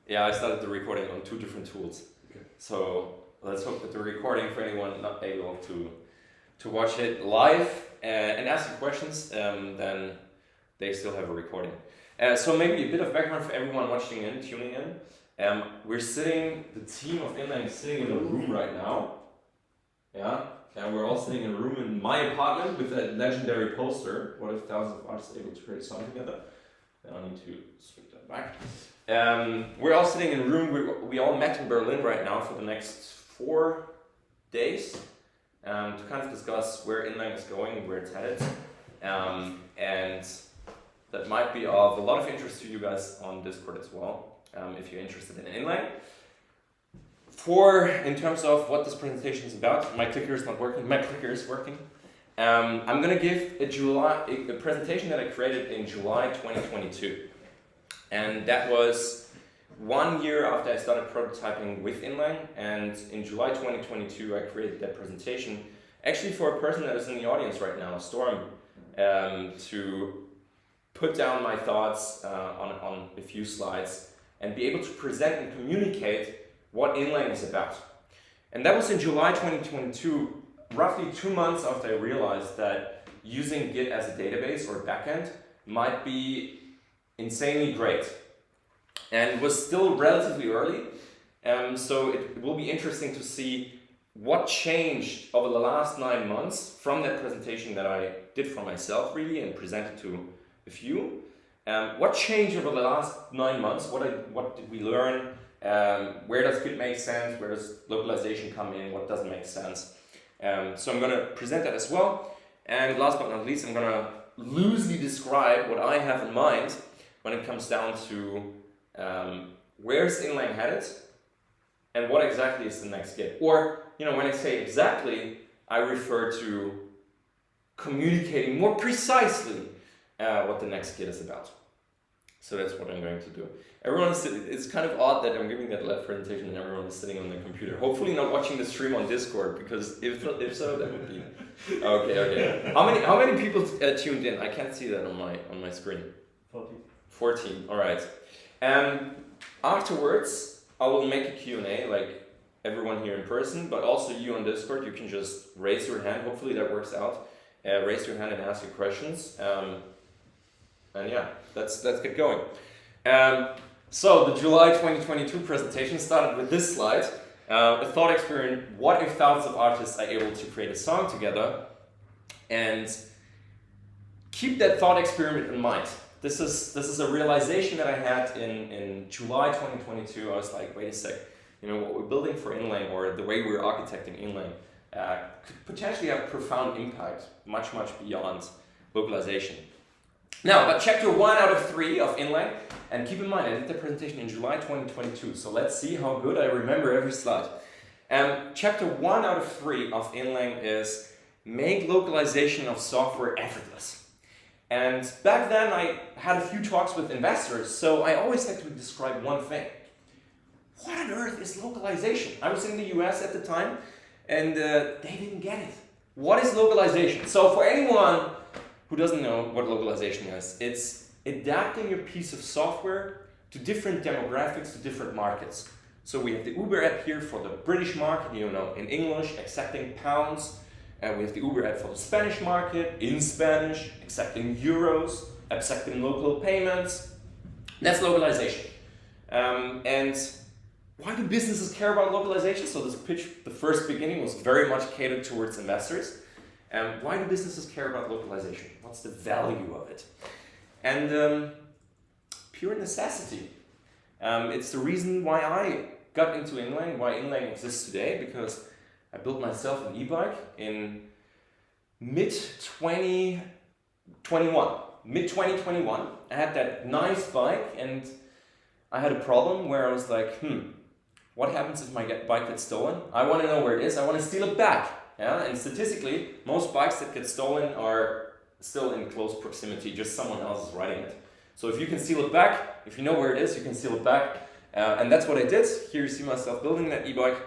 Yeah, I started the recording on 2 different tools. Okay. So let's hope that the recording, for anyone not able to watch it live and ask you questions, then they still have a recording. So maybe a bit of background for everyone watching in, tuning in. The team of Inline is sitting in a room right now. Yeah, and we're all sitting in a room in my apartment with that legendary poster. What if thousands of artists able to create a song together? Then I need to switch that back. We're all sitting in a room. We all met in Berlin right now for the next 4 days to kind of discuss where Inline is going, where it's headed, and that might be of a lot of interest to you guys on Discord as well, if you're interested in Inline. In terms of what this presentation is about, my clicker is not working. My clicker is working. I'm going to give a presentation that I created in July 2022. And that was 1 year after I started prototyping with Inline. And in July 2022, I created that presentation, actually for a person that is in the audience right now, Storm, to put down my thoughts on a few slides and be able to present and communicate what Inline is about. And that was in July 2022, roughly 2 months after I realized that using Git as a database or a backend might be insanely great. And it was still relatively early, so it will be interesting to see what changed over the last 9 months from that presentation that I did for myself really and presented to a few. What changed over the last 9 months? What did we learn? Where does Git make sense? Where does localization come in? What doesn't make sense? So I'm going to present that as well. And last but not least, I'm going to loosely describe what I have in mind when it comes down to where's Inline headed and what exactly is the next Git. Or, when I say exactly, I refer to communicating more precisely what the next Git is about. So that's what I'm going to do. It's kind of odd that I'm giving that live presentation and everyone is sitting on their computer. Hopefully not watching the stream on Discord, because if so, that would be... Okay. How many people tuned in? I can't see that on my screen. 14, all right. Afterwards, I will make a Q&A, like everyone here in person, but also you on Discord. You can just raise your hand. Hopefully that works out. Raise your hand and ask your questions. And yeah, let's get going. So the July 2022 presentation started with this slide, a thought experiment. What if thousands of artists are able to create a song together? And keep that thought experiment in mind. This is a realization that I had in July 2022. I was like, wait a sec, what we're building for Inline, or the way we're architecting Inline, could potentially have profound impact, much beyond localization. Now, but chapter 1 out of 3 of Inline, and keep in mind, I did the presentation in July 2022, so let's see how good I remember every slide. Chapter 1 out of 3 of Inline is make localization of software effortless. And back then I had a few talks with investors, so I always had to describe one thing. What on earth is localization? I was in the US at the time, and they didn't get it. What is localization? So for anyone who doesn't know what localization is, it's adapting your piece of software to different demographics, to different markets. So we have the Uber app here for the British market, in English, accepting pounds. And we have the Uber app for the Spanish market, in Spanish, accepting euros, accepting local payments. That's localization. And why do businesses care about localization? So this pitch, the first beginning, was very much catered towards investors. Why do businesses care about localization? What's the value of it? And pure necessity. It's the reason why I got into Inline, why Inline exists today, because I built myself an e-bike in mid-2021. Mid-2021, I had that nice bike, and I had a problem where I was like, what happens if my bike gets stolen? I want to know where it is. I want to steal it back. Yeah? And statistically, most bikes that get stolen are still in close proximity, just someone else is riding it. So if you can steal it back, if you know where it is, you can steal it back. And that's what I did. Here you see myself building that e-bike.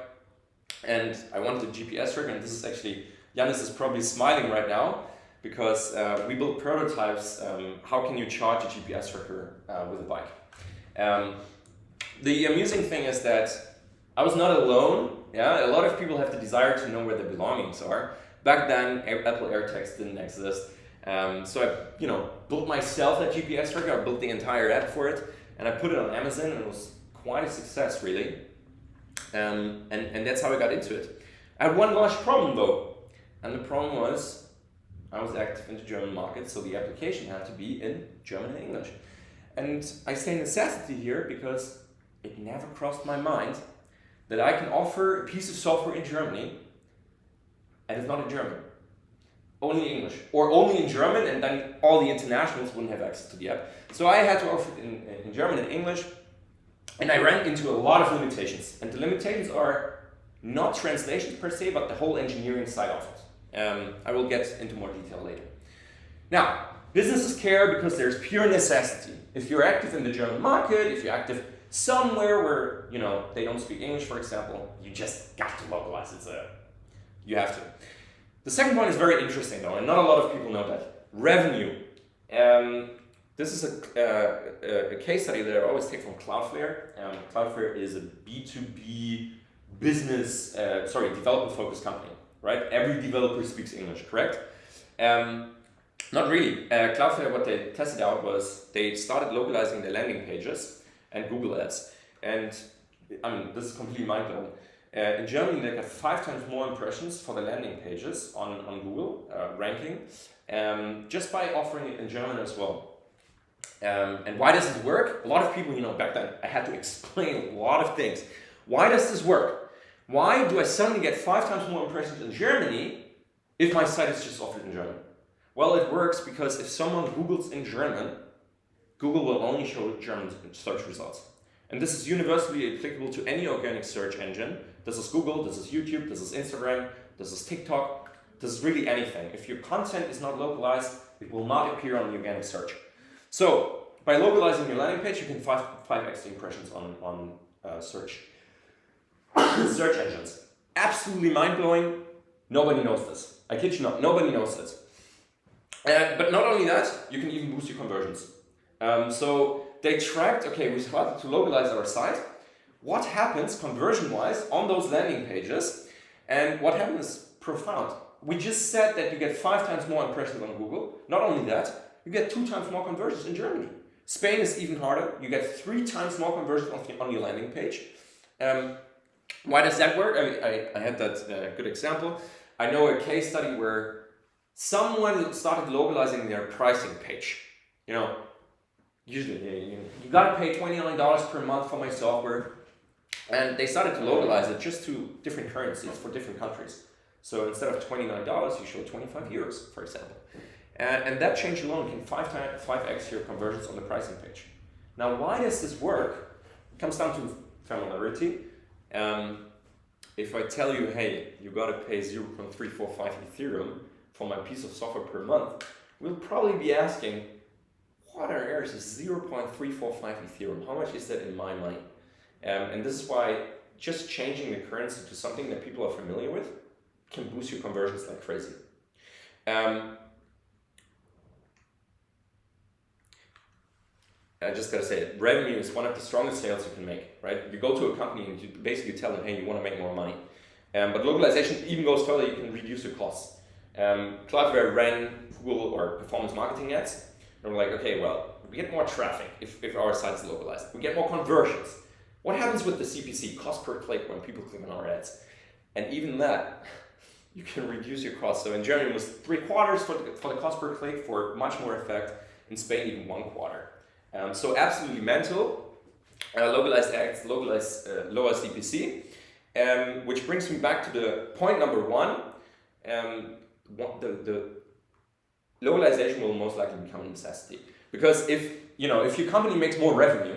And I wanted a GPS tracker, and this is actually, Yannis is probably smiling right now, because we built prototypes, how can you charge a GPS tracker with a bike. The amusing thing is that I was not alone. Yeah, a lot of people have the desire to know where their belongings are. Back then, Apple AirTags didn't exist. So I, built myself that GPS tracker. I built the entire app for it, and I put it on Amazon, and it was quite a success, really. And that's how I got into it. I had one large problem though, and the problem was I was active in the German market, so the application had to be in German and English. And I say necessity here because it never crossed my mind that I can offer a piece of software in Germany and it's not in German. Only English. Or only in German, and then all the internationals wouldn't have access to the app. So I had to offer it in German and English, and I ran into a lot of limitations. And the limitations are not translations per se, but the whole engineering side of it. I will get into more detail later. Now, businesses care because there's pure necessity. If you're active in the German market, if you're active somewhere where they don't speak English, for example, you just got to localize it. You have to. The second point is very interesting though, and not a lot of people know that. Revenue. This is a case study that I always take from Cloudflare. Cloudflare is a B2B business, developer-focused company, right? Every developer speaks English, correct? Not really. Cloudflare, what they tested out was they started localizing their landing pages and Google Ads. And this is completely mind-blowing. In Germany, they got 5 times more impressions for the landing pages on Google ranking, just by offering it in German as well. And why does it work? A lot of people, back then, I had to explain a lot of things. Why does this work? Why do I suddenly get 5 times more impressions in Germany if my site is just offered in German? Well, it works because if someone Googles in German, Google will only show German search results. And this is universally applicable to any organic search engine. This is Google, this is YouTube, this is Instagram, this is TikTok, this is really anything. If your content is not localized, it will not appear on the organic search. So, by localizing your landing page, you can 5x the impressions on search engines. Absolutely mind-blowing. Nobody knows this. I kid you not, nobody knows this. But not only that, you can even boost your conversions. So they tracked, we started to localize our site. What happens conversion-wise on those landing pages? And what happened is profound. We just said that you get 5 times more impressions on Google. Not only that, you get 2 times more conversions in Germany. Spain is even harder. You get 3 times more conversions on your landing page. Why does that work? I had that good example. I know a case study where someone started localizing their pricing page. Usually you gotta pay $29 per month for my software. And they started to localize it just to different currencies for different countries. So instead of $29, you show 25 euros, for example. And that change alone can 5x your conversions on the pricing page. Now, why does this work? It comes down to familiarity. If I tell you, hey, you gotta pay 0.345 Ethereum for my piece of software per month, we'll probably be asking, what on earth is 0.345 Ethereum? How much is that in my money? And this is why just changing the currency to something that people are familiar with can boost your conversions like crazy. I just gotta say it, revenue is one of the strongest sales you can make, right? You go to a company and you basically tell them, hey, you want to make more money. But localization even goes further, you can reduce your costs. Cloudflare ran Google or performance marketing ads, and we're like, okay, well, we get more traffic if our site is localized. We get more conversions. What happens with the CPC, cost per click, when people click on our ads? And even that, you can reduce your cost. So in Germany, it was 3/4 for the cost per click for much more effect. In Spain, even 1/4. So absolutely mental. Localized ads, lower CPC. Which brings me back to the point number 1. The localization will most likely become a necessity. Because if your company makes more revenue,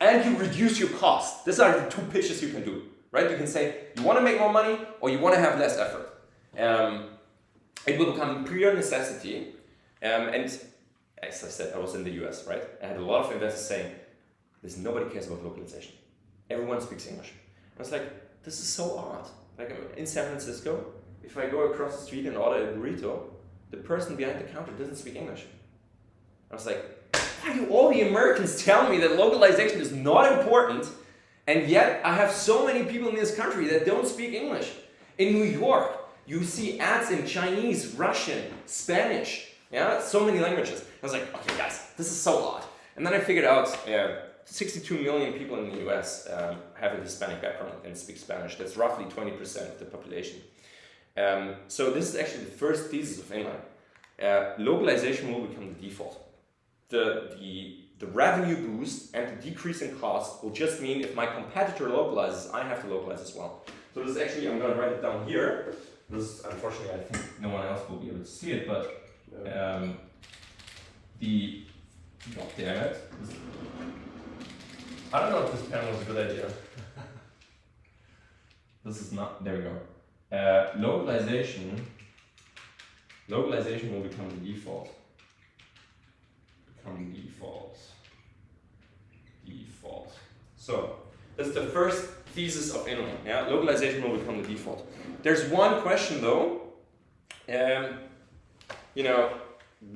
and you reduce your cost. These are the 2 pitches you can do, right? You can say, you want to make more money or you want to have less effort. It will become pure necessity. And as I said, I was in the US, right? I had a lot of investors saying, nobody cares about localization. Everyone speaks English. I was like, this is so odd. Like in San Francisco, if I go across the street and order a burrito, the person behind the counter doesn't speak English. I was like, why do all the Americans tell me that localization is not important And yet, I have so many people in this country that don't speak English. In New York, you see ads in Chinese, Russian, Spanish, yeah, so many languages. I was like, okay, guys, this is so odd. And then I figured out 62 million people in the US have a Hispanic background and speak Spanish. That's roughly 20% of the population. So this is actually the first thesis of inline. Localization will become the default. The revenue boost and the decrease in cost will just mean if my competitor localizes, I have to localize as well. So this is actually, I'm going to write it down here. This, unfortunately, I think no one else will be able to see it, but God damn it. I don't know if this pen was a good idea. This is not, there we go. Localization will become the default. Default. So, that's the first thesis of inline. Yeah? Localization will become the default. There's one question though.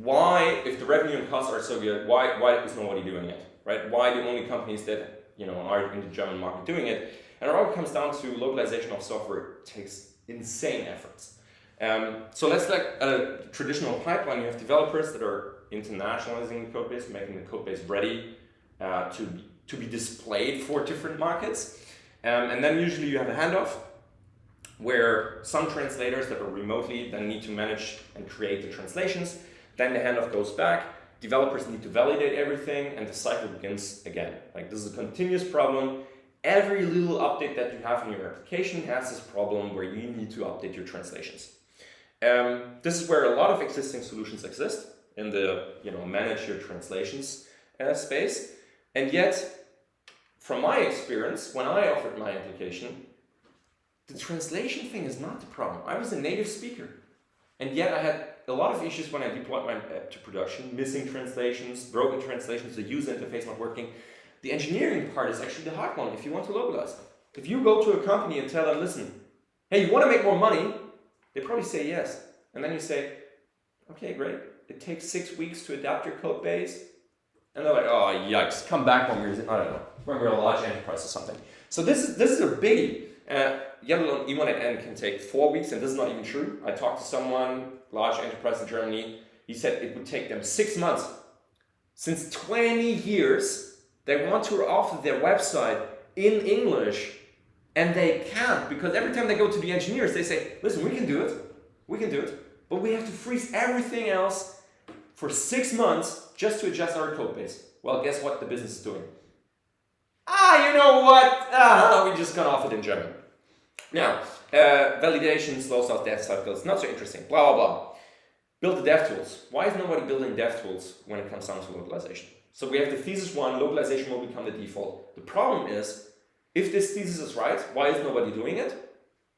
Why, if the revenue and costs are so good, why is nobody doing it? Right? Why the only companies that are in the German market doing it? And it all comes down to localization of software takes insane efforts. So that's like a traditional pipeline. You have developers that are internationalizing the code base, making the code base ready to be displayed for different markets. And then usually you have a handoff where some translators that are remotely then need to manage and create the translations. Then the handoff goes back. Developers need to validate everything and the cycle begins again. Like this is a continuous problem. Every little update that you have in your application has this problem where you need to update your translations. This is where a lot of existing solutions exist in the manage your translations space. And yet, from my experience, when I offered my application, the translation thing is not the problem. I was a native speaker. And yet I had a lot of issues when I deployed my app to production, missing translations, broken translations, the user interface not working. The engineering part is actually the hard one if you want to localize. If you go to a company and tell them, listen, hey, you want to make more money? They probably say yes. And then you say, okay, great. It takes 6 weeks to adapt your code base. And they're like, oh, yikes, come back when we're a large enterprise or something. So this is a biggie. Let alone E1 can take 4 weeks, and this is not even true. I talked to someone, large enterprise in Germany, he said it would take them 6 months. Since 20 years, they want to offer their website in English, and they can't, because every time they go to the engineers, they say, listen, we can do it, but we have to freeze everything else for 6 months just to adjust our code base. Well, guess what the business is doing? You know what? We're just gonna offer it in German. Now, validation slows down dev cycles, not so interesting, blah, blah, blah. Build the dev tools. Why is nobody building dev tools when it comes down to localization? So we have the thesis 1, localization will become the default. The problem is, if this thesis is right, why is nobody doing it?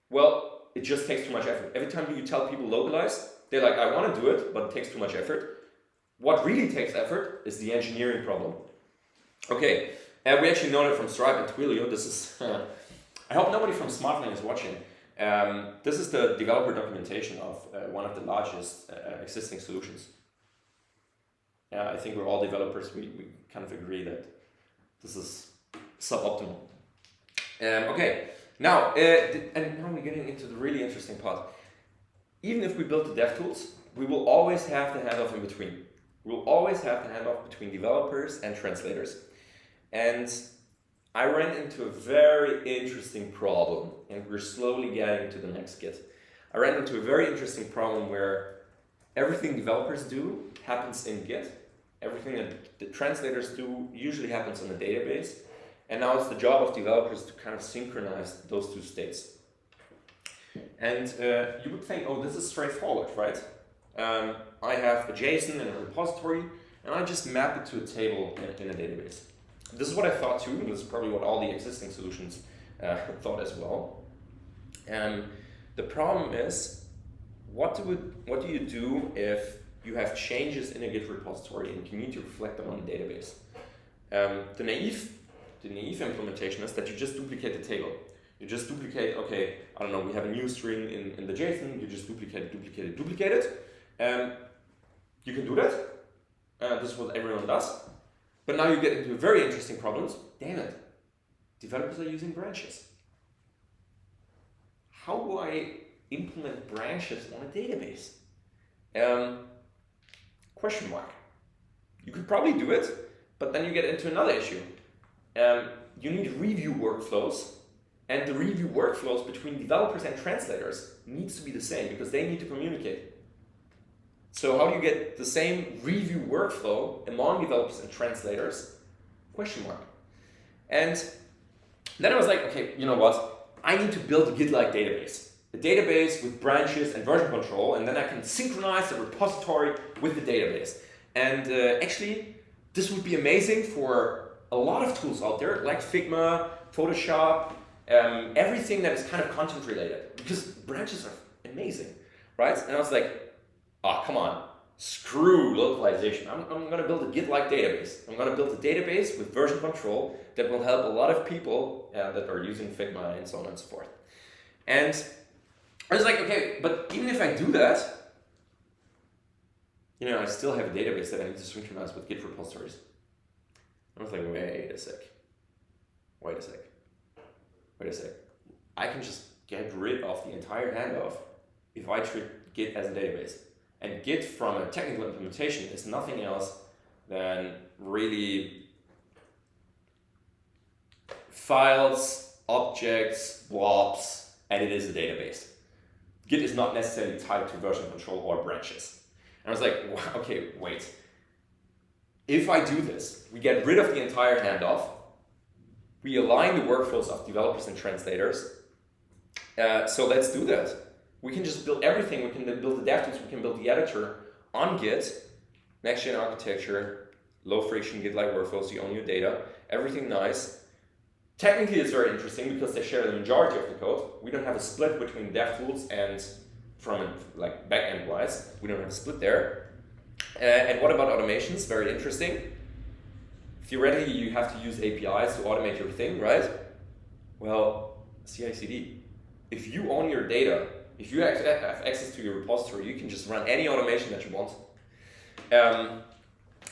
Well, it just takes too much effort. Every time you tell people localize, they're like, I want to do it, but it takes too much effort. What really takes effort is the engineering problem. Okay, we actually know that from Stripe and Twilio. This is, I hope nobody from Smartling is watching. This is the developer documentation of one of the largest existing solutions. I think we're all developers, we kind of agree that this is suboptimal. Okay, now, and now we're getting into the really interesting part. Even if we build the dev tools, we will always have the handoff in between. We'll always have the handoff between developers and translators. And I ran into a very interesting problem, and we're slowly getting to the next Git. I ran into a very interesting problem where everything developers do happens in Git. Everything that the translators do usually happens on the database. And now it's the job of developers to kind of synchronize those two states. And you would think, oh, this is straightforward, right? I have a JSON and a repository, and I just map it to a table in a database. This is what I thought too, and this is probably what all the existing solutions thought as well. And the problem is, what do you do if you have changes in a Git repository and you need to reflect them on the database? The naive implementation is that you just duplicate the table. You just duplicate, okay, I don't know, we have a new string in the JSON, you just duplicate it. You can do that. This is what everyone does. But now you get into very interesting problems. Damn it. developers are using branches. How do I implement branches on a database? Question mark. You could probably do it, but then you get into another issue. You need review workflows, and the review workflows between developers and translators needs to be the same because they need to communicate. So how do you get the same review workflow among developers and translators? Question mark. And then I was like, okay, you know what? I need to build a Git-like database. A database with branches and version control, and then I can synchronize the repository with the database. And actually, this would be amazing for a lot of tools out there, like Figma, Photoshop, everything that is kind of content related, because branches are amazing, right? And I was like, oh, come on, screw localization. I'm going to build a Git-like database. I'm going to build a database with version control that will help a lot of people that are using Figma and so on and so forth. And I was like, okay, but even if I do that, you know, I still have a database that I need to synchronize with Git repositories. I was like, wait a sec. I can just get rid of the entire handoff if I treat Git as a database. And Git from a technical implementation is nothing else than really files, objects, blobs, and it is a database. Git is not necessarily tied to version control or branches. And I was like, wow, okay, wait. If I do this, we get rid of the entire handoff, we align the workflows of developers and translators. So let's do that. We can just build everything. We can build the dev tools, we can build the editor on Git, next-gen architecture, low-friction Git-like workflows, you own your data, everything nice. Technically, it's very interesting because they share the majority of the code. We don't have a split between dev tools and from like back-end wise. We don't have a split there. And what about automations? Very interesting. Theoretically, you have to use APIs to automate your thing, right? Well, CI/CD. If you own your data, if you have access to your repository, you can just run any automation that you want. And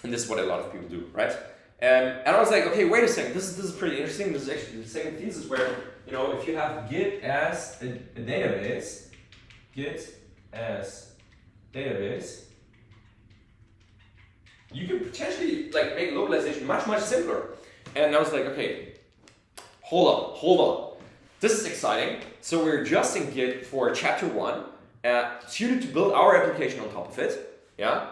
this is what a lot of people do, right? And I was like, okay, wait a second. This is pretty interesting. This is actually the second thesis where, you know, if you have Git as a database, you can potentially like make localization much simpler. And I was like, okay, hold on. This is exciting. So we're adjusting Git for chapter 1, suited to build our application on top of it. Yeah,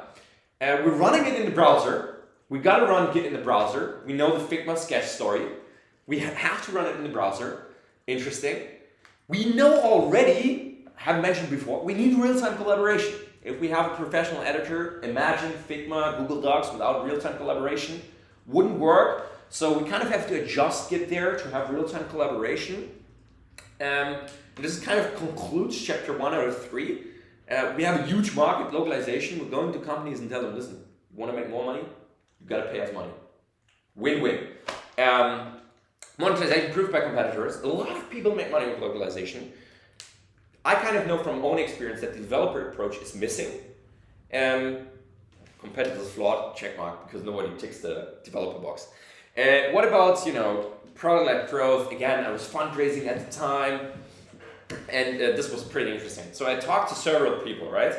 we're running it in the browser. We got to run Git in the browser. We know the Figma sketch story. We have to run it in the browser. Interesting. We know already, I haven't mentioned before, we need real-time collaboration. If we have a professional editor, imagine Figma, Google Docs without real-time collaboration. Wouldn't work. So we kind of have to adjust Git there to have real-time collaboration. And this kind of concludes chapter 1 out of 3. We have a huge market, localization. We're going to companies and tell them, listen, you want to make more money? You've got to pay us money. Win-win. Monetization proved by competitors. A lot of people make money with localization. I kind of know from own experience that the developer approach is missing. Competitors flawed, check mark, because nobody ticks the developer box. What about, you know, product-led growth? Again, I was fundraising at the time, and this was pretty interesting. So I talked to several people, right?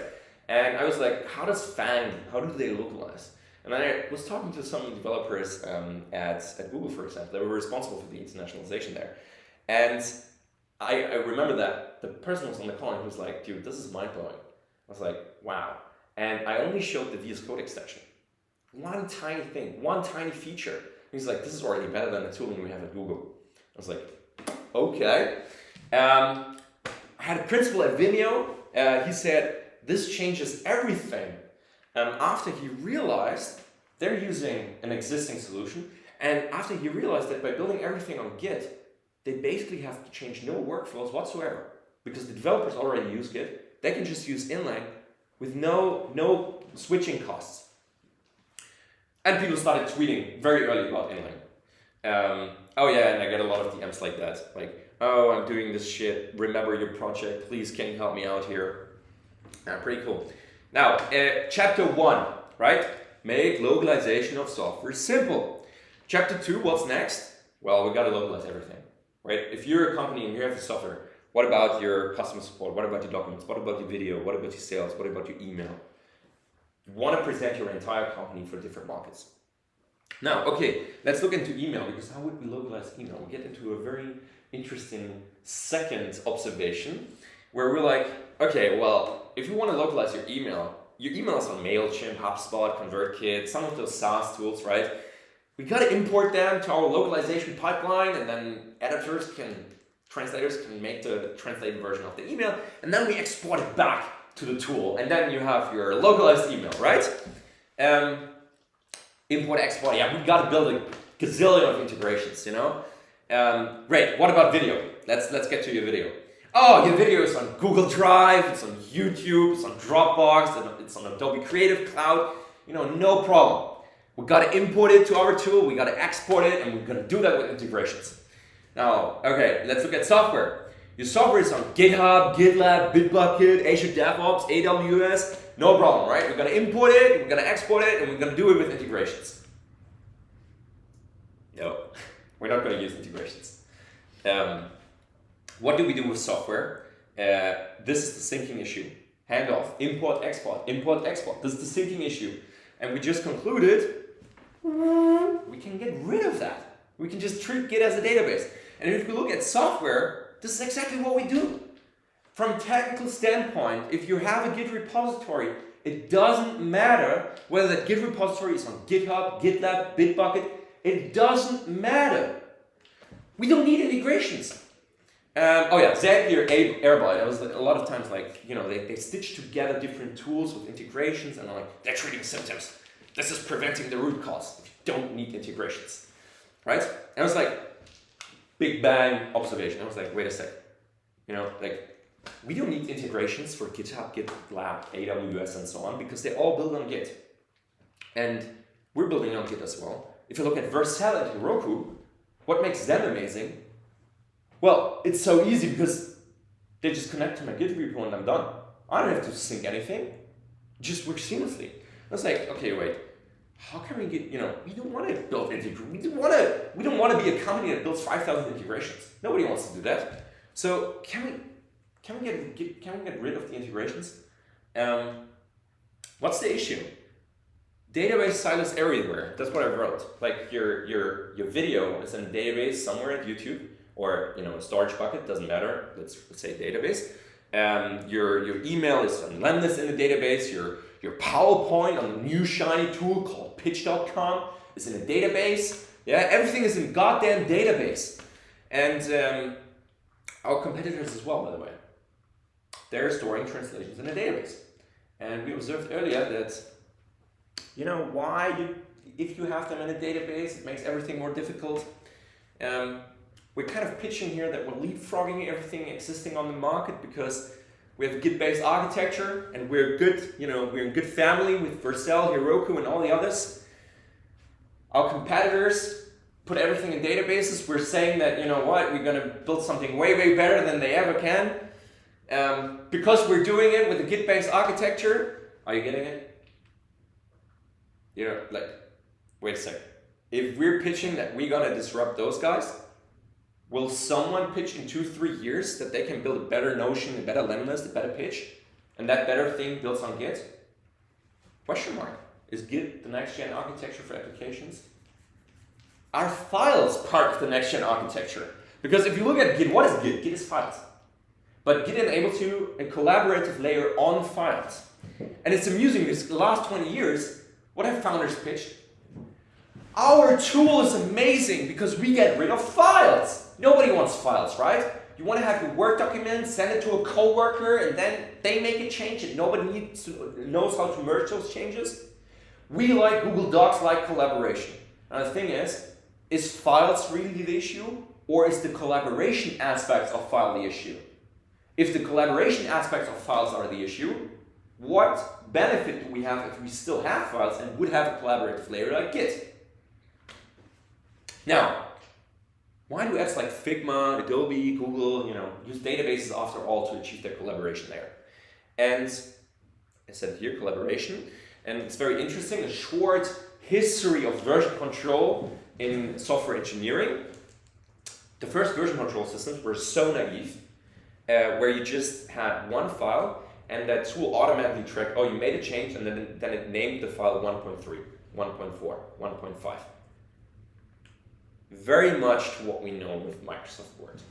And I was like, how do they localize? And I was talking to some developers at Google, for example. They were responsible for the internationalization there. And I remember that the person was on the call and he was like, dude, this is mind-blowing. I was like, wow. And I only showed the VS Code extension. One tiny thing, one tiny feature. He's like, this is already better than the tooling we have at Google. I was like, okay. I had a principal at Vimeo. He said, this changes everything. After he realized they're using an existing solution, and after he realized that by building everything on Git, they basically have to change no workflows whatsoever because the developers already use Git. They can just use inline with no switching costs. And people started tweeting very early about inline. Oh yeah, and I get a lot of DMs like that. Like, oh, I'm doing this shit. Remember your project. Please, can you help me out here? Pretty cool. Now, chapter 1, right? Make localization of software simple. Chapter 2, what's next? Well, we got to localize everything, right? If you're a company and you have the software, what about your customer support? What about your documents? What about your video? What about your sales? What about your email? You want to present your entire company for different markets. Now, okay, let's look into email, because how would we localize email? We get into a very interesting second observation where we're like, okay, well, if you want to localize your email is on MailChimp, HubSpot, ConvertKit, some of those SaaS tools, right? We got to import them to our localization pipeline, and then translators can make the translated version of the email, and then we export it back to the tool, and then you have your localized email, right? Import, export, yeah, we got to build a gazillion of integrations, you know? Great, what about video? Let's get to your video. Oh, your video is on Google Drive, it's on YouTube, it's on Dropbox, it's on Adobe Creative Cloud, you know, no problem. We got to import it to our tool, we got to export it, and we're going to do that with integrations. Now, okay, let's look at software. Your software is on GitHub, GitLab, Bitbucket, Azure DevOps, AWS, no problem, right? We're going to import it, we're going to export it, and we're going to do it with integrations. No, we're not going to use integrations. What do we do with software? This is the syncing issue. Handoff, import, export, import, export. This is the syncing issue. And we just concluded, we can get rid of that. We can just treat Git as a database. And if we look at software, this is exactly what we do. From a technical standpoint, if you have a Git repository, it doesn't matter whether that Git repository is on GitHub, GitLab, Bitbucket. It doesn't matter. We don't need integrations. Oh yeah, Zapier, Airbyte. That was a lot of times like, you know, they stitch together different tools with integrations, and like, they're treating symptoms. This is preventing the root cause. You don't need integrations, right? And I was like, big bang observation. I was like, wait a sec. You know, like, we don't need integrations for GitHub, GitLab, AWS, and so on, because they all build on Git. And we're building on Git as well. If you look at Vercel and Heroku, what makes them amazing? Well, it's so easy because they just connect to my Git repo and I'm done. I don't have to sync anything. It just works seamlessly. I was like, okay, wait. How can we get, you know, we don't want to build integrations. We don't want to be a company that builds 5,000 integrations. Nobody wants to do that. So can we get rid of the integrations? What's the issue? Database silos everywhere. That's what I wrote. Like your video is in a database somewhere at YouTube, or you know, a storage bucket, doesn't matter. Let's say database. Your email is on Lemlist in the database. Your PowerPoint on a new shiny tool called pitch.com is in a database. Yeah, everything is in a goddamn database. And our competitors as well, by the way. They're storing translations in a database. And we observed earlier that, you know, if you have them in a database, it makes everything more difficult. We're kind of pitching here that we're leapfrogging everything existing on the market because we have a Git-based architecture and we're good, you know, we're in good family with Vercel, Heroku, and all the others. Our competitors put everything in databases. We're saying that, you know what, we're going to build something way, way better than they ever can. Because we're doing it with a Git-based architecture. Are you getting it? You know, like, wait a second. If we're pitching that we're going to disrupt those guys, will someone pitch in 2-3 years that they can build a better Notion, a better Lemlist, a better pitch, and that better thing builds on Git? Question mark. Is Git the next-gen architecture for applications? Are files part of the next-gen architecture? Because if you look at Git, what is Git? Git is files. But Git enables you a collaborative layer on files. And it's amusing because the last 20 years, what have founders pitched? Our tool is amazing because we get rid of files. Nobody wants files, right? You want to have your Word document, send it to a coworker, and then they make a change and nobody knows how to merge those changes. We like Google Docs, like collaboration. And the thing is files really the issue, or is the collaboration aspects of file the issue? If the collaboration aspects of files are the issue, what benefit do we have if we still have files and would have a collaborative layer like Git? Now, why do apps like Figma, Adobe, Google, you know, use databases after all to achieve their collaboration layer? And I said here collaboration, and it's very interesting, a short history of version control in software engineering. The first version control systems were so naive, where you just had one file and that tool automatically tracked, oh, you made a change, and then it named the file 1.3, 1.4, 1.5. Very much to what we know with Microsoft Word.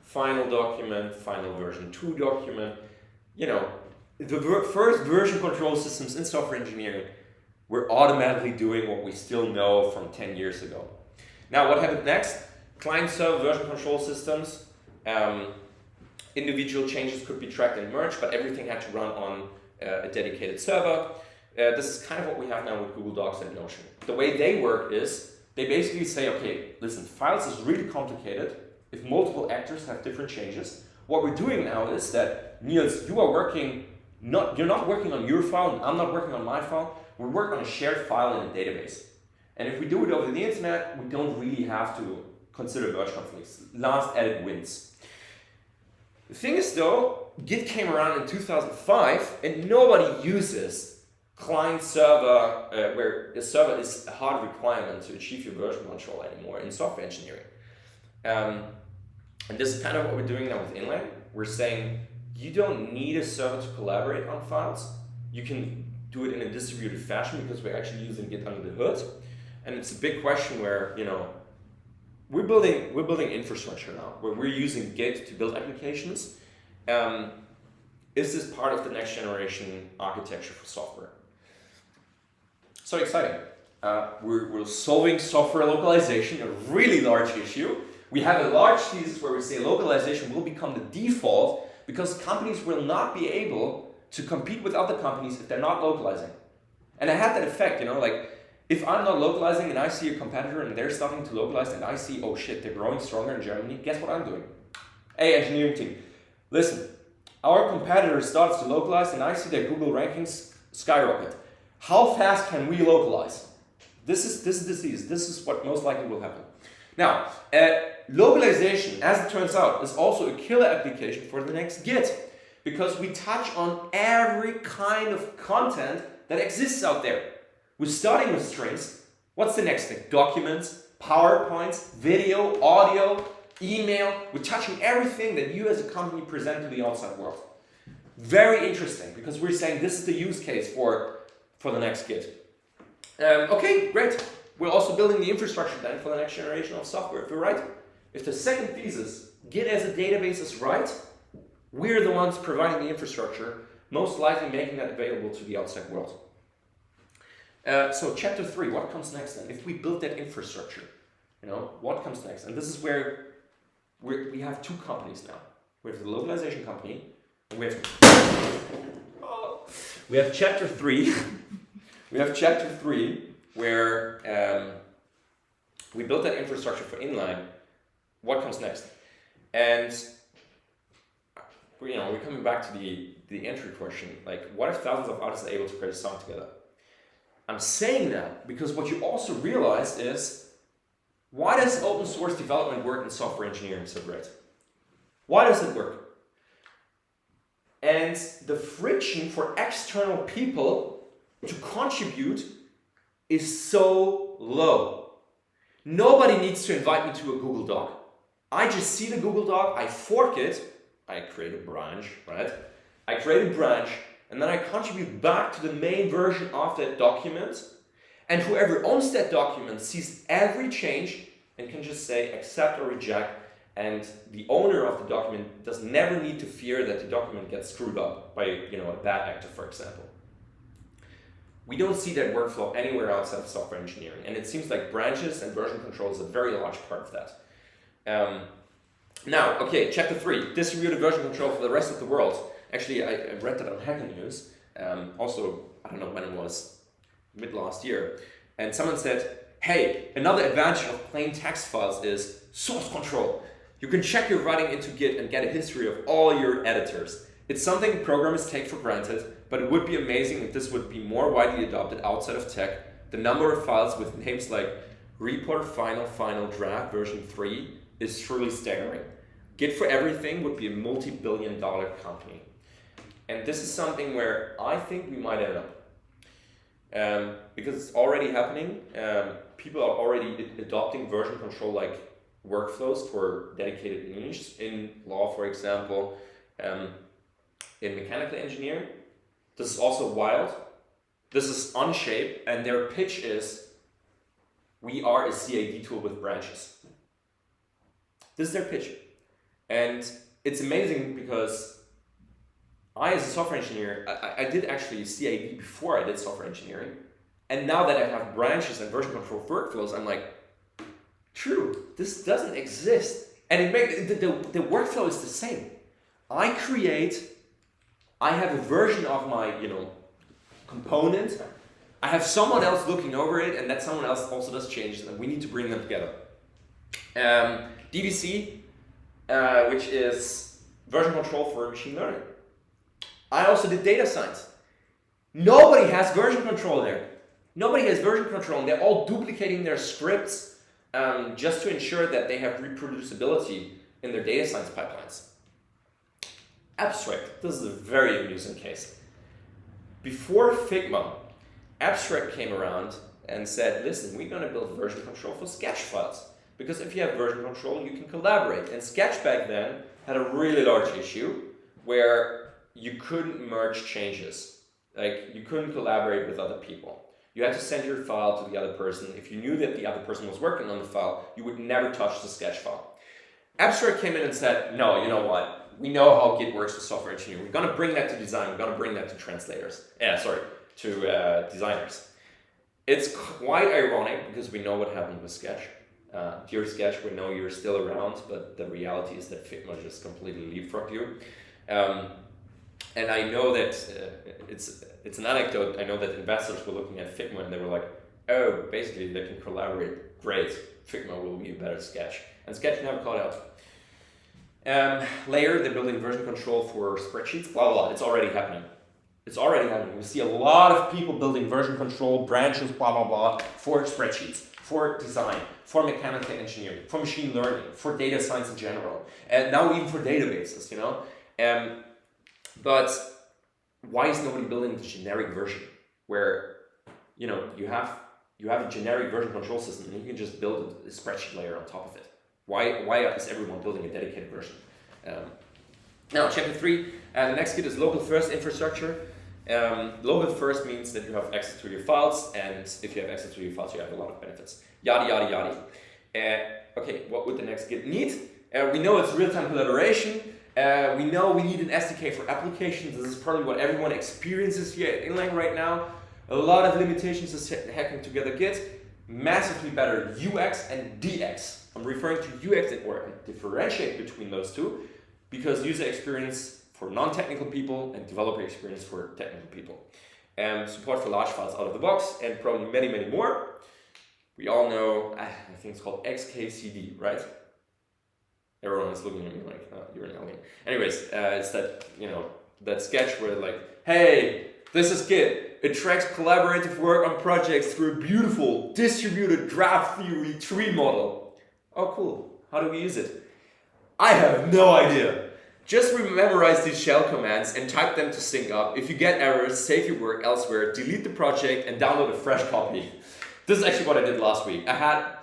Final document, final version 2 document. You know, the first version control systems in software engineering were automatically doing what we still know from 10 years ago. Now, what happened next? Client-server version control systems. Individual changes could be tracked and merged, but everything had to run on a dedicated server. This is kind of what we have now with Google Docs and Notion. The way they work is, they basically say, okay, listen, files is really complicated if multiple actors have different changes. What we're doing now is that, Niels, you are working, you're not working on your file, and I'm not working on my file. We work on a shared file in a database. And if we do it over the internet, we don't really have to consider merge conflicts. Last edit wins. The thing is though, Git came around in 2005 and nobody uses client-server, where the server is a hard requirement to achieve your version control anymore in software engineering. And this is kind of what we're doing now with inline. We're saying you don't need a server to collaborate on files. You can do it in a distributed fashion because we're actually using Git under the hood. And it's a big question where, you know, we're building infrastructure now where we're using Git to build applications. Is this part of the next generation architecture for software? So exciting. We're solving software localization, a really large issue. We have a large thesis where we say localization will become the default because companies will not be able to compete with other companies if they're not localizing. And I had that effect, you know, like if I'm not localizing and I see a competitor and they're starting to localize and I see, oh shit, they're growing stronger in Germany, guess what I'm doing? Hey, engineering team, listen, our competitor starts to localize and I see their Google rankings skyrocket. How fast can we localize? This is the thesis. This is what most likely will happen. Now, localization, as it turns out, is also a killer application for the next Git because we touch on every kind of content that exists out there. We're starting with strings. What's the next thing? Documents, PowerPoints, video, audio, email. We're touching everything that you as a company present to the outside world. Very interesting because we're saying this is the use case for the next Git. Okay, great. We're also building the infrastructure then for the next generation of software. If we're right, if the second thesis, Git as a database, is right, we're the ones providing the infrastructure, most likely making that available to the outside world. So chapter 3, what comes next then? If we build that infrastructure, you know, what comes next? And this is where we have two companies now. We have the localization company, and we have chapter 3. We have chapter 3 where we built that infrastructure for inline. What comes next? And we're coming back to the entry question. Like, what if thousands of artists are able to create a song together? I'm saying that because what you also realize is, why does open source development work in software engineering so great? Why does it work? And the friction for external people to contribute is so low. Nobody needs to invite me to a Google Doc. I just see the Google Doc, I fork it, I create a branch, right? I create a branch, and then I contribute back to the main version of that document, and whoever owns that document sees every change and can just say accept or reject, and the owner of the document does never need to fear that the document gets screwed up by a bad actor, for example. We don't see that workflow anywhere outside of software engineering, and it seems like branches and version control is a very large part of that. Now, okay, chapter 3, distributed version control for the rest of the world. Actually, I read that on Hacker News, also, I don't know when it was, mid last year, and someone said, hey, another advantage of plain text files is source control. You can check your writing into Git and get a history of all your editors. It's something programmers take for granted, but it would be amazing if this would be more widely adopted outside of tech. The number of files with names like report final draft version 3 is truly staggering. Git for everything would be a multi-billion-dollar company. And this is something where I think we might end up. Because it's already happening. People are already adopting version control like workflows for dedicated niches in law, for example, in mechanical engineering. This is also wild. This is Onshape, and their pitch is, we are a CAD tool with branches. This is their pitch. And it's amazing because I, as a software engineer, I did actually CAD before I did software engineering. And now that I have branches and version control workflows, I'm like, true, this doesn't exist. And it makes the workflow is the same. I have a version of my, component. I have someone else looking over it, and that someone else also does changes, and we need to bring them together. DVC, which is version control for machine learning. I also did data science. Nobody has version control there. Nobody has version control, and they're all duplicating their scripts just to ensure that they have reproducibility in their data science pipelines. Abstract. This is a very amusing case. Before Figma, Abstract came around and said, listen, we're going to build version control for sketch files. Because if you have version control, you can collaborate. And Sketch back then had a really large issue where you couldn't merge changes. Like, you couldn't collaborate with other people. You had to send your file to the other person. If you knew that the other person was working on the file, you would never touch the sketch file. Abstract came in and said, no, you know what? We know how Git works for software engineering. We're going to bring that to design. We're going to bring that to to designers. It's quite ironic because we know what happened with Sketch. Dear Sketch, we know you're still around, but the reality is that Figma just completely leapfrogged you. And I know that it's an anecdote. I know that investors were looking at Figma and they were like, oh, basically they can collaborate. Great, Figma will be a better Sketch. And Sketch never caught out. Layer, they're building version control for spreadsheets, blah, blah, blah. It's already happening. It's already happening. We see a lot of people building version control, branches, blah, blah, blah, for spreadsheets, for design, for mechanical engineering, for machine learning, for data science in general, and now even for databases, But why is nobody building the generic version where, you have a generic version control system and you can just build a spreadsheet layer on top of it? Why is everyone building a dedicated version? Now, chapter 3, the next kit is local first infrastructure. Local first means that you have access to your files, and if you have access to your files, you have a lot of benefits. Yada, yada, yada. Okay, what would the next Git need? We know it's real-time collaboration. We know we need an SDK for applications. This is probably what everyone experiences here at Inlang right now. A lot of limitations is hacking together Git. Massively better UX and DX. I'm referring to UX and differentiate between those two, because user experience for non-technical people and developer experience for technical people. Support for large files out of the box, and probably many, many more. We all know, I think it's called XKCD, right? Everyone is looking at me like, oh, you're an alien. Anyways, it's that, that sketch where like, hey, this is Git. It tracks collaborative work on projects through a beautiful distributed graph theory tree model. Oh, cool. How do we use it? I have no idea. Just memorize these shell commands and type them to sync up. If you get errors, save your work elsewhere, delete the project, and download a fresh copy. This is actually what I did last week. I had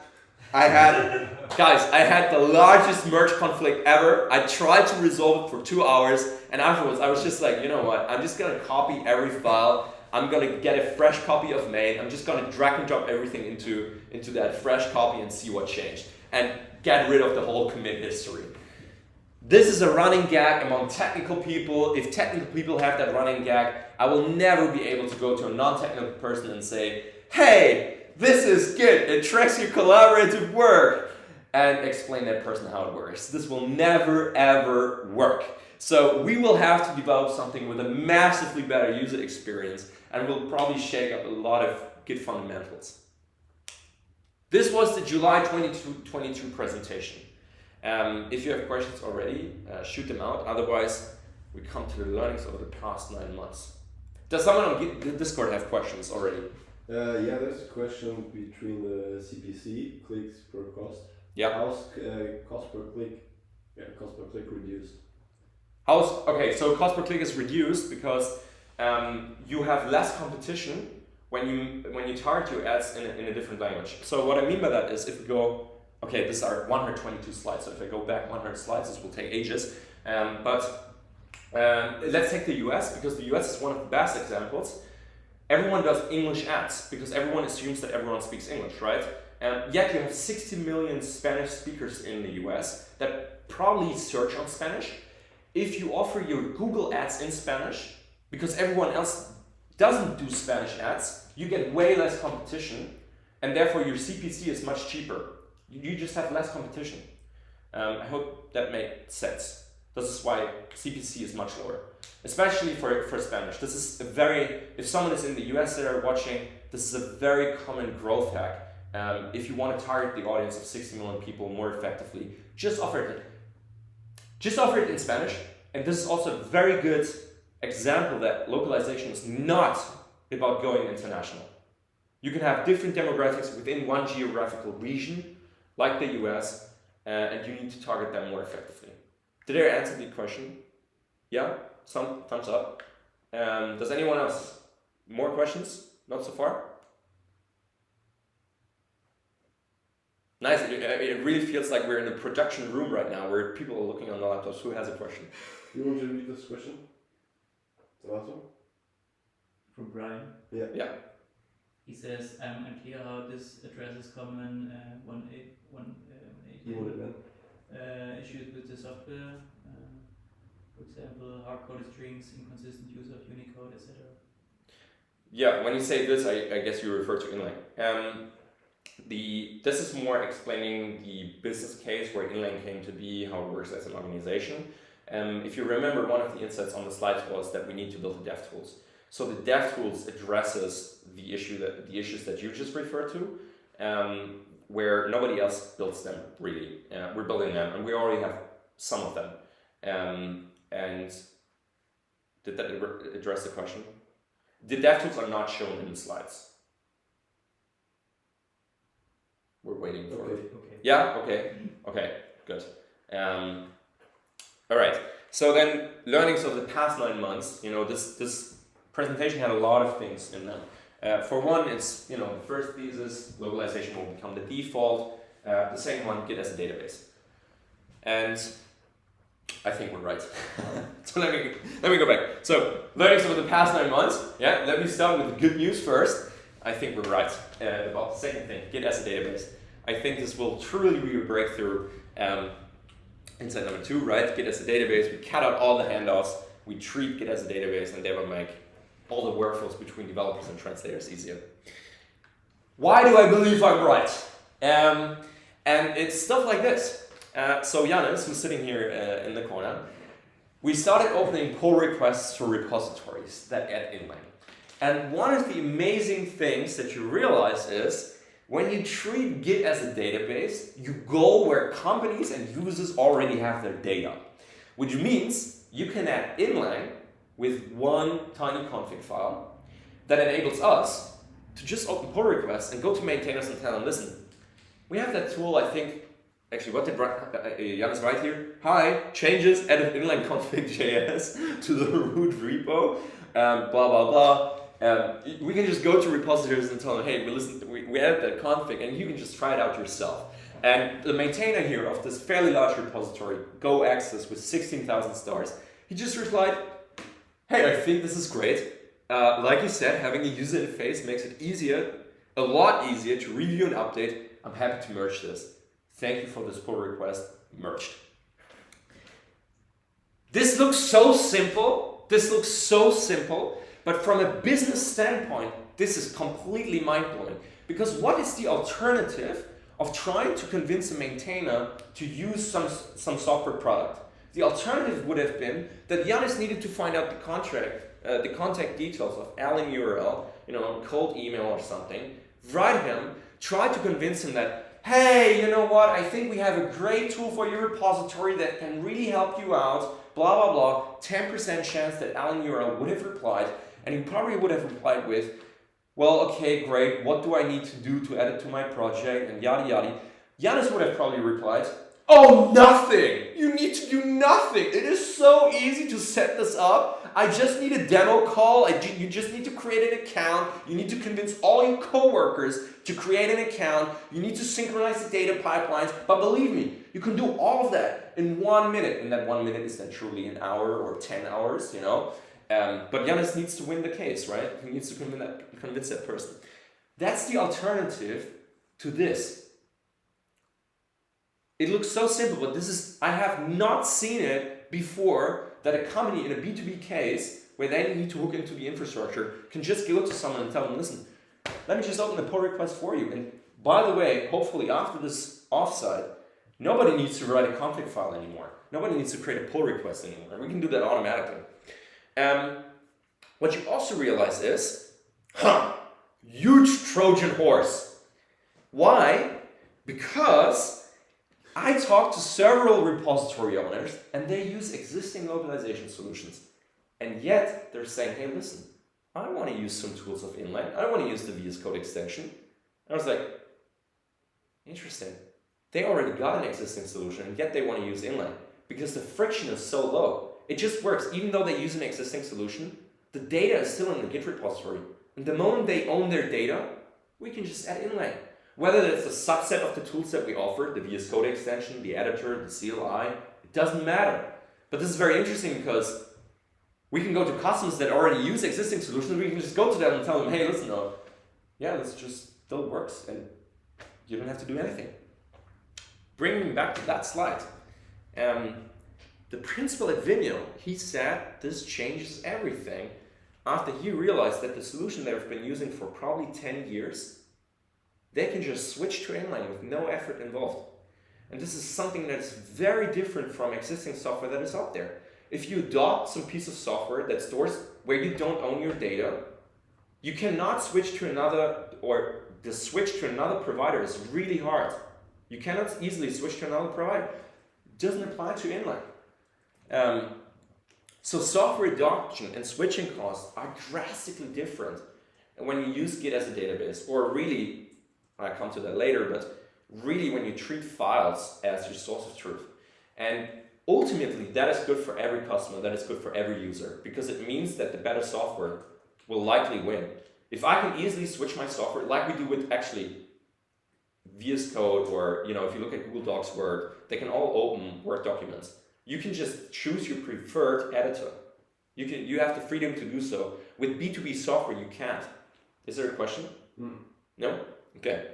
the largest merge conflict ever. I tried to resolve it for 2 hours, and afterwards I was just like, you know what? I'm just gonna copy every file. I'm gonna get a fresh copy of main. I'm just gonna drag and drop everything into that fresh copy and see what changed. And get rid of the whole commit history. This is a running gag among technical people. If technical people have that running gag, I will never be able to go to a non-technical person and say, hey, this is Git, it tracks your collaborative work, and explain that person how it works. This will never, ever work. So we will have to develop something with a massively better user experience, and we'll probably shake up a lot of Git fundamentals. This was the July 2022 presentation. If you have questions already, shoot them out. Otherwise, we come to the learnings over the past 9 months. Does someone on Discord have questions already? Yeah, there's a question between the CPC, clicks per cost. Yeah. How's cost per click reduced? Okay, so cost per click is reduced because you have less competition when you target your ads in a different language. So what I mean by that is, if we go Okay, these are 122 slides, so if I go back 100 slides, this will take ages. But let's take the US, because the US is one of the best examples. Everyone does English ads, because everyone assumes that everyone speaks English, right? Yet you have 60 million Spanish speakers in the US that probably search on Spanish. If you offer your Google ads in Spanish, because everyone else doesn't do Spanish ads, you get way less competition, and therefore your CPC is much cheaper. You just have less competition. I hope that made sense. This is why CPC is much lower, especially for Spanish. This is a very, if someone is in the US that are watching, this is a very common growth hack. If you want to target the audience of 60 million people more effectively, just offer it in Spanish. And this is also a very good example that localization is not about going international. You can have different demographics within one geographical region, like the US, and you need to target them more effectively. Did I answer the question? Yeah? Some thumbs up. Does anyone else? More questions? Not so far? Nice. It really feels like we're in a production room right now where people are looking on the laptops. Who has a question? You want to read this question? The last one? From Brian. Yeah. Yeah. He says, I'm unclear how this addresses common 181 issues with the software. For example, hard-coded strings, inconsistent use of Unicode, etc. Yeah, when you say this, I guess you refer to inline. This is more explaining the business case where inline came to be, how it works as an organization. If you remember, one of the insights on the slides was that we need to build the DevTools. So the DevTools addresses the issues that you just referred to, where nobody else builds them really. We're building them, and we already have some of them. And did that address the question? The DevTools are not shown in the slides. We're waiting for it. Okay. Yeah. Okay. Good. All right. So then, learnings of the past 9 months. This presentation had a lot of things in them. For one, it's the first thesis, localization will become the default. The second one, Git as a database. And I think we're right. So let me go back. So learnings over the past 9 months. Yeah. Let me start with the good news first. I think we're right about the second thing, Git as a database. I think this will truly be a breakthrough. Insight number 2, right? Git as a database. We cut out all the handoffs. We treat Git as a database, and they will make all the workflows between developers and translators easier. Why do I believe I'm right? And it's stuff like this. So Janus, who's sitting here in the corner, we started opening pull requests for repositories that add inline. And one of the amazing things that you realize is when you treat Git as a database, you go where companies and users already have their data, which means you can add inline with one tiny config file that enables us to just open pull requests and go to maintainers and tell them, listen, we have that tool, I think, actually, what did Janus write here? Hi, changes, added inline config.js to the root repo, blah, blah, blah. We can just go to repositories and tell them, hey, we added that config, and you can just try it out yourself. And the maintainer here of this fairly large repository, Go Access with 16,000 stars, he just replied, hey, I think this is great. Like you said, having a user interface makes it a lot easier to review and update. I'm happy to merge this. Thank you for this pull request, merged. This looks so simple, but from a business standpoint, this is completely mind-blowing. Because what is the alternative of trying to convince a maintainer to use some software product? The alternative would have been that Janus needed to find out the contact details of Alan URL, cold email or something, write him, try to convince him that, hey, you know what, I think we have a great tool for your repository that can really help you out, blah, blah, blah, 10% chance that Alan URL would have replied, and he probably would have replied with, well, okay, great, what do I need to do to add it to my project, and yada, yada. Janus would have probably replied, oh, nothing! You need to do nothing. It is so easy to set this up. I just need a demo call. You just need to create an account. You need to convince all your coworkers to create an account. You need to synchronize the data pipelines. But believe me, you can do all of that in 1 minute. And that 1 minute is then truly an hour or 10 hours, you know. But Yannis needs to win the case, right? He needs to convince that person. That's the alternative to this. It looks so simple, but I have not seen it before, that a company in a B2B case where they need to hook into the infrastructure can just go to someone and tell them, listen, let me just open the pull request for you. And by the way, hopefully after this offsite, nobody needs to write a config file anymore. Nobody needs to create a pull request anymore. We can do that automatically. What you also realize is, huge Trojan horse. Why? Because I talked to several repository owners and they use existing localization solutions. And yet they're saying, hey, listen, I want to use some tools of inline. I want to use the VS Code extension. And I was like, interesting. They already got an existing solution and yet they want to use inline because the friction is so low. It just works. Even though they use an existing solution, the data is still in the Git repository. And the moment they own their data, we can just add inline. Whether it's a subset of the tools that we offer, the VS Code extension, the editor, the CLI, it doesn't matter. But this is very interesting because we can go to customers that already use existing solutions. We can just go to them and tell them, hey, listen, yeah, this just still works and you don't have to do anything. Bringing me back to that slide. The principal at Vimeo, he said this changes everything after he realized that the solution they've been using for probably 10 years, they can just switch to inline with no effort involved. And this is something that's very different from existing software that is out there. If you adopt some piece of software that stores where you don't own your data, you cannot switch to another, or the switch to another provider is really hard. You cannot easily switch to another provider. It doesn't apply to inline. So software adoption and switching costs are drastically different when you use Git as a database, or really, I'll come to that later, but really when you treat files as your source of truth. And ultimately, that is good for every customer, that is good for every user, because it means that the better software will likely win. If I can easily switch my software, like we do with actually VS Code, or if you look at Google Docs, Word, they can all open Word documents. You can just choose your preferred editor. You have the freedom to do so. With B2B software, you can't. Is there a question? No? Okay.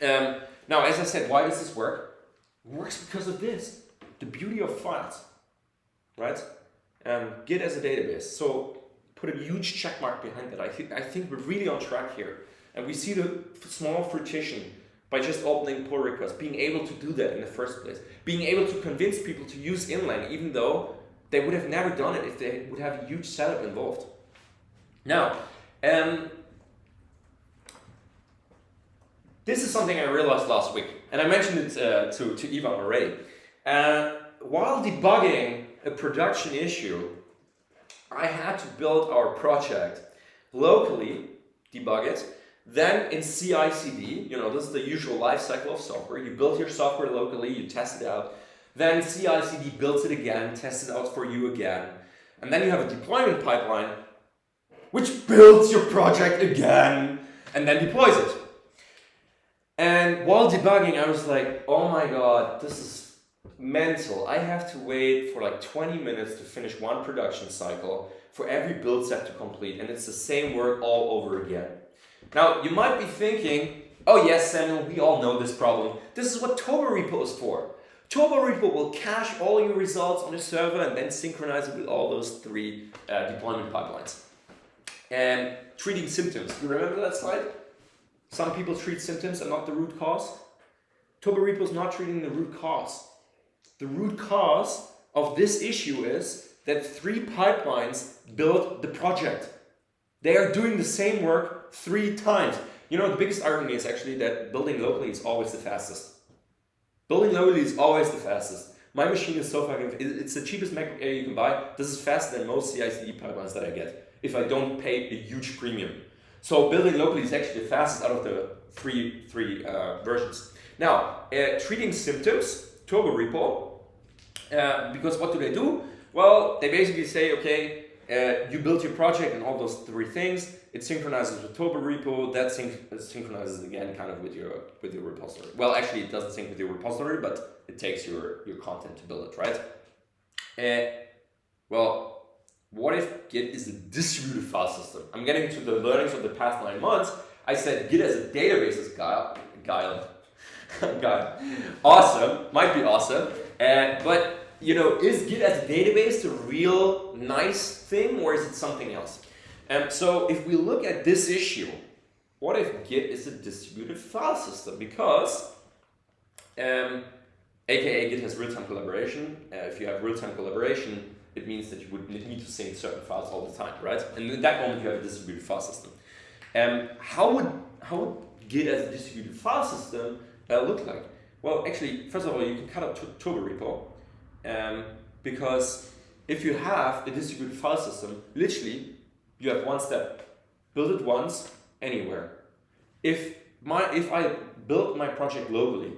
Now, as I said, why does this work? It works because of this. The beauty of files, right? Git as a database. So put a huge check mark behind that. I think we're really on track here. And we see the small fruition by just opening pull requests, being able to do that in the first place, being able to convince people to use inline, even though they would have never done it if they would have a huge setup involved. Now, this is something I realized last week, and I mentioned it to Ivan already. While debugging a production issue, I had to build our project locally, debug it, then in CI/CD, this is the usual life cycle of software. You build your software locally, you test it out, then CI/CD builds it again, tests it out for you again, and then you have a deployment pipeline which builds your project again and then deploys it. And while debugging, I was like, oh my god, this is mental. I have to wait for like 20 minutes to finish one production cycle for every build set to complete, and it's the same work all over again. Now, you might be thinking, oh yes, Samuel, we all know this problem. This is what TurboRepo is for. TurboRepo will cache all your results on a server and then synchronize it with all those 3 deployment pipelines. And treating symptoms. You remember that slide? Some people treat symptoms and not the root cause. TurboRepo is not treating the root cause. The root cause of this issue is that 3 pipelines build the project. They are doing the same work 3 times. The biggest irony is actually that building locally is always the fastest. Building locally is always the fastest. My machine is so fucking... It's the cheapest MacBook Air you can buy. This is faster than most CI/CD pipelines that I get, if I don't pay a huge premium. So building locally is actually the fastest out of the three versions. Now, treating symptoms, TurboRepo, Because what do? Well, they basically say, okay, you built your project and all those three things. It synchronizes with Toba repo. That synchronizes again, kind of with your repository. Well, actually, it doesn't sync with your repository, but it takes your content to build it, right? Well, what if Git is a distributed file system? I'm getting to the learnings of the past 9 months. I said Git as a database is guile. Awesome, might be awesome, but you know, is Git as a database the real nice thing, or is it something else? So if we look at this issue, what if Git is a distributed file system? Because, aka Git has real-time collaboration. If you have real-time collaboration, it means that you would need to sync certain files all the time, right? And in that moment, you have a distributed file system. How would Git as a distributed file system look like? Well, actually, first of all, you can cut out Toba repo, because if you have a distributed file system, literally, you have one step: build it once, anywhere. If I build my project locally,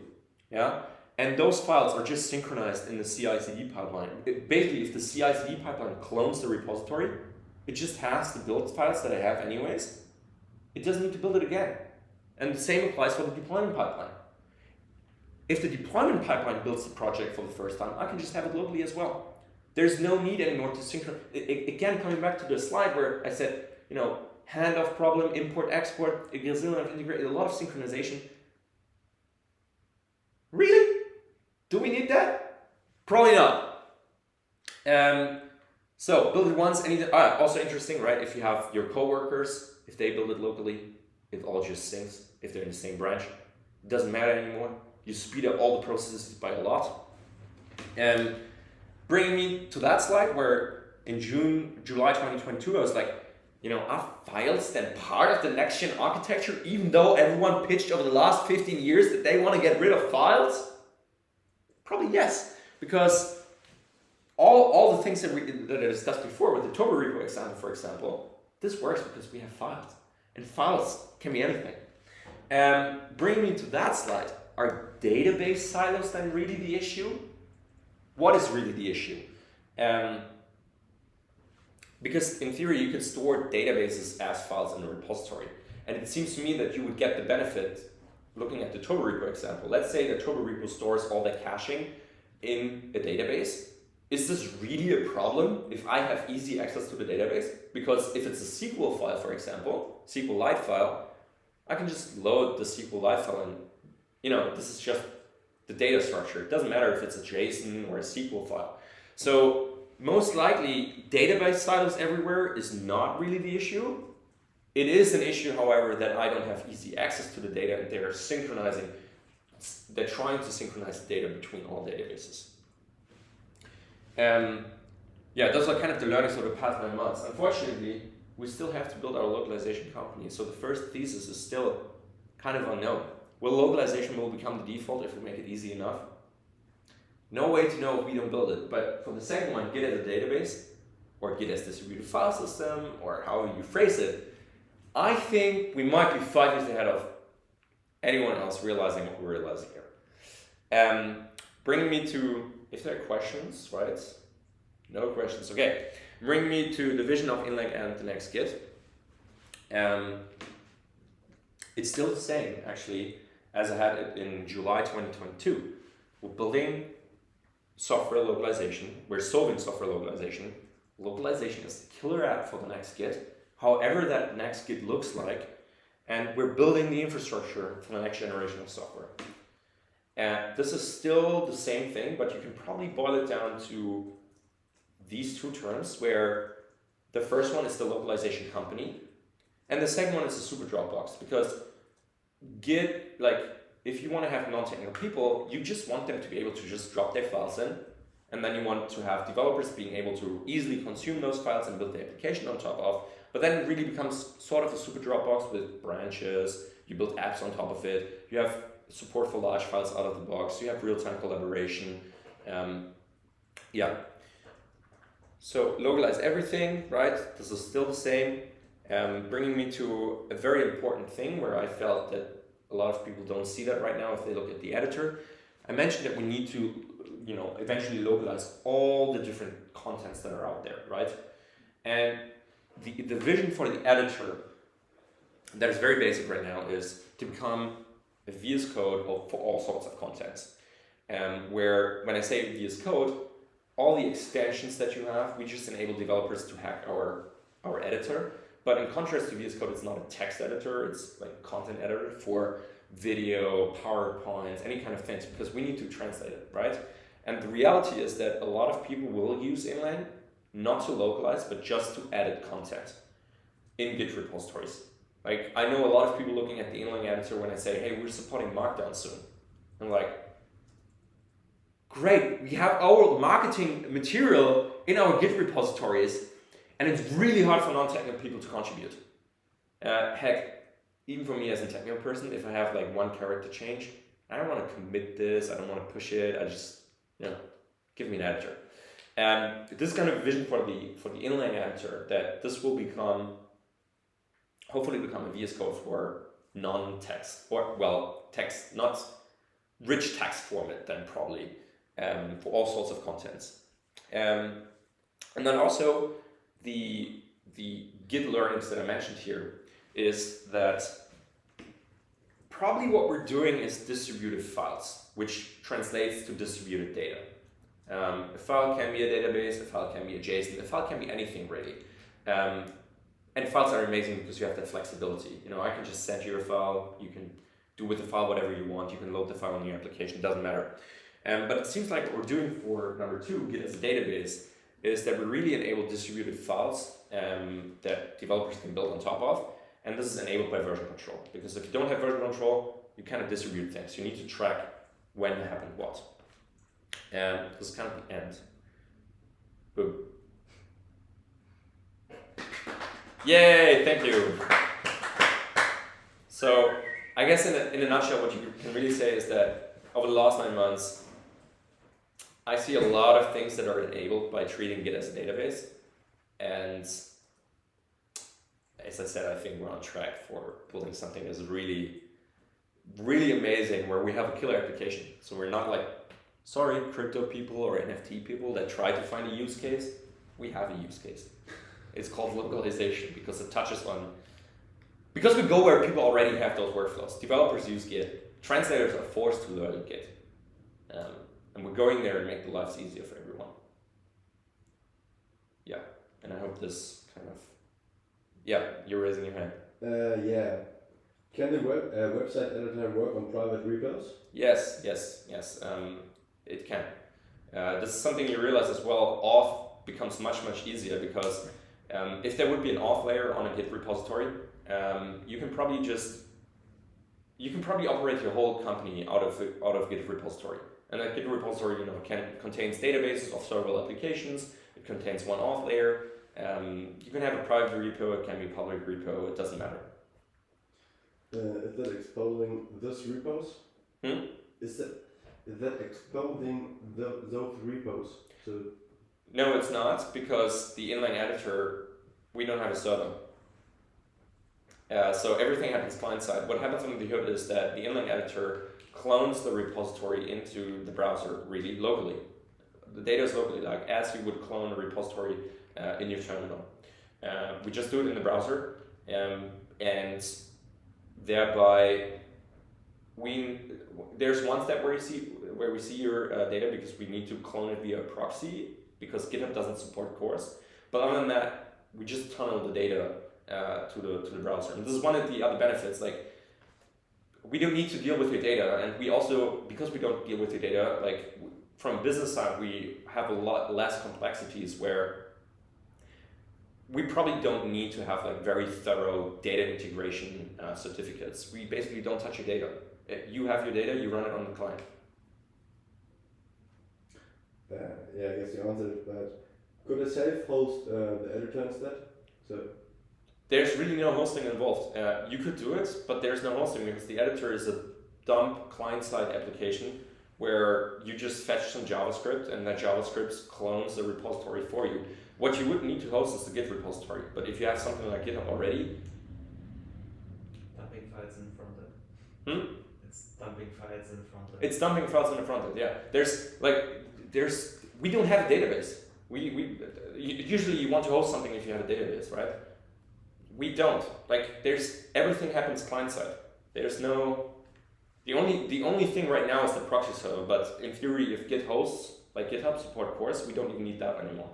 yeah, and those files are just synchronized in the CI/CD pipeline, basically, if the CI/CD pipeline clones the repository, it just has the build files that I have anyways. It doesn't need to build it again. And the same applies for the deployment pipeline. If the deployment pipeline builds the project for the first time, I can just have it locally as well. There's no need anymore to synchronize. Again, coming back to the slide where I said, you know, handoff problem, import, export, a gazillion of integrate, a lot of synchronization. Really? Do we need that? Probably not. So build it once. Also interesting, right? If you have your coworkers, if they build it locally, it all just syncs. If they're in the same branch, it doesn't matter anymore. You speed up all the processes by a lot. Bringing me to that slide where in July 2022, I was like, you know, are files then part of the next-gen architecture, even though everyone pitched over the last 15 years that they want to get rid of files? Probably yes, because all the things that I discussed before with the Toba repo example, for example, this works because we have files, and files can be anything. Bringing me to that slide, are database silos then really the issue? What is really the issue? Because in theory, you could store databases as files in a repository. And it seems to me that you would get the benefit looking at the Toba repo example. Let's say the Toba repo stores all the caching in a database. Is this really a problem if I have easy access to the database? Because if it's a SQL file, for example, SQLite file, I can just load the SQLite file and, you know, this is just the data structure. It doesn't matter if it's a JSON or a SQL file. So most likely, database silos everywhere is not really the issue. It is an issue, however, that I don't have easy access to the data and they're trying to synchronize the data between all databases. Yeah, those are kind of the learnings of the past 9 months. Unfortunately, we still have to build our localization company. So the first thesis is still kind of unknown. Will localization become the default if we make it easy enough? No way to know if we don't build it. But for the second one, Git as a database, or Git as distributed file system, or however you phrase it, I think we might be 5 years ahead of anyone else realizing what we're realizing here. Bringing me to, if there are questions, right? No questions, okay. Bringing me to the vision of Inlang and the next Git. It's still the same, actually, as I had it in July 2022. We're building software localization. We're solving software localization. Localization is the killer app for the next Git, however that next Git looks like. And we're building the infrastructure for the next generation of software. And this is still the same thing, but you can probably boil it down to these two terms, where the first one is the localization company, and the second one is the super Dropbox. Because Git, like, if you want to have non-technical people, you just want them to be able to just drop their files in, and then you want to have developers being able to easily consume those files and build the application on top of. But then it really becomes sort of a super Dropbox with branches. You build apps on top of it. You have support for large files out of the box. You have real-time collaboration. Yeah. So localize everything, right? This is still the same. Bringing me to a very important thing where I felt that a lot of people don't see that right now if they look at the editor. I mentioned that we need to eventually localize all the different contents that are out there, right? And the vision for the editor that is very basic right now is to become a VS Code for all sorts of contents. Where when I say VS Code, all the extensions that you have, we just enable developers to hack our editor. But in contrast to VS Code, it's not a text editor, it's like a content editor for video, PowerPoint, any kind of things, because we need to translate it, right? And the reality is that a lot of people will use inline not to localize, but just to edit content in Git repositories. Like, I know a lot of people looking at the inline editor when I say, hey, we're supporting Markdown soon. I'm like, great, we have our marketing material in our Git repositories, and it's really hard for non-technical people to contribute. Heck, even for me as a technical person, if I have like one character change, I don't want to commit this, I don't want to push it, I just, give me an editor. This kind of vision for the inline editor, that this will hopefully become a VS Code for non-text, or text, not rich text format then probably, for all sorts of contents. And then also the Git learnings that I mentioned here is that probably what we're doing is distributed files, which translates to distributed data. A file can be a database, a file can be a JSON, a file can be anything really. And files are amazing because you have that flexibility. I can just send you a file, you can do with the file whatever you want, you can load the file in your application, doesn't matter. But it seems like what we're doing for number 2, Git as a database, is that we really enable distributed files that developers can build on top of. And this is enabled by version control. Because if you don't have version control, you cannot distribute things. You need to track when happened what. And this is kind of the end. Boom. Yay, thank you. So I guess in a nutshell, what you can really say is that over the last 9 months, I see a lot of things that are enabled by treating Git as a database. And as I said, I think we're on track for building something that's really, really amazing, where we have a killer application. So we're not like, sorry, crypto people or NFT people that try to find a use case. We have a use case. It's called localization because it touches on, because we go where people already have those workflows. Developers use Git. Translators are forced to learn Git. And we're going there and make the lives easier for everyone. Yeah, and I hope this kind of, you're raising your hand. Yeah. Can the website editor work on private repos? Yes. It can. This is something you realize as well. Auth becomes much easier because if there would be an auth layer on a Git repository, you can probably operate your whole company out of Git repository. And that Git repository, contains databases of serverless applications. It contains one auth layer. You can have a private repo. It can be a public repo. It doesn't matter. Is that exposing those repos? Is that exposing those repos? So no, it's not, because the inline editor, we don't have a server. So everything happens client side. What happens under the hood is that the inline editor clones the repository into the browser really locally. The data is locally, like as you would clone a repository in your terminal. We just do it in the browser, and thereby there's one step where we see your data, because we need to clone it via proxy because GitHub doesn't support CORS. But other than that, we just tunnel the data to the browser. And this is one of the other benefits. Like, we don't need to deal with your data, and we also, because we don't deal with your data, like from a business side, we have a lot less complexities where we probably don't need to have like very thorough data integration certificates. We basically don't touch your data. You have your data, you run it on the client. Yeah, I guess you answered it, but could a self-host the editor instead? So there's really no hosting involved. You could do it, but there's no hosting because the editor is a dumb client-side application where you just fetch some JavaScript and that JavaScript clones the repository for you. What you would need to host is the Git repository, but if you have something like GitHub already, dumping files in front end. It's dumping files in front end. It's dumping files in the front end, yeah. There's like, we don't have a database. Usually you want to host something if you have a database, right? We don't. Like everything happens client side. There's no. The only thing right now is the proxy server, but in theory, if Git hosts like GitHub support cores, we don't even need that anymore.